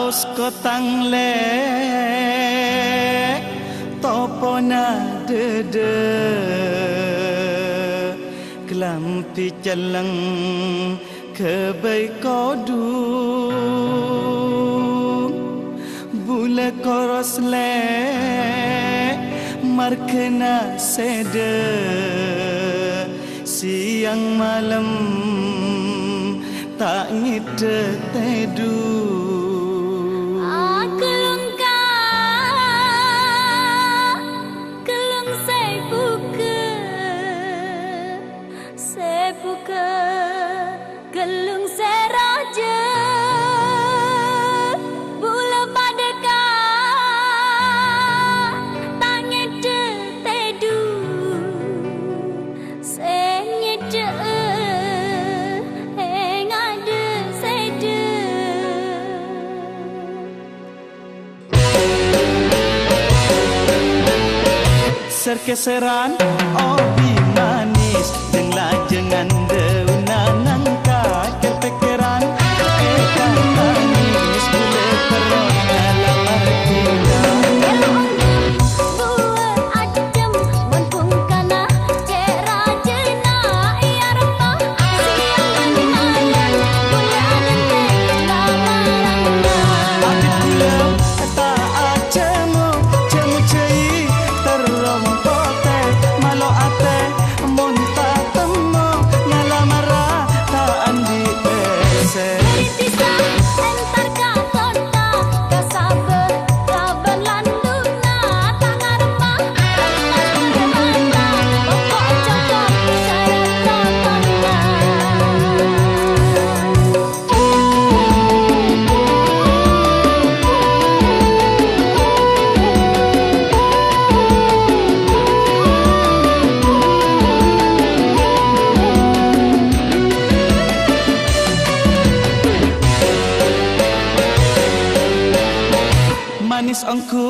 Aus kotang le topona dede kelampi jalang kebai kodu bule koros le markena sede siang malam tak ngide tedu gelung seraja bula badeka tangede tedu senyede engade sede serkeseran obi manis jeng lajengan deunanang kepikiran manis boleh terona lamar kita buat ajem buntung kana cerajena ia rempah siang malam boleh lamaranna adik pulang tak acemu cemu cei terrompote malo ate monta temu ngalamara tak andi pese entar ka kota ka sabar kabar landuna tangan remah kemana pokok cokok syarat totonna manis ongku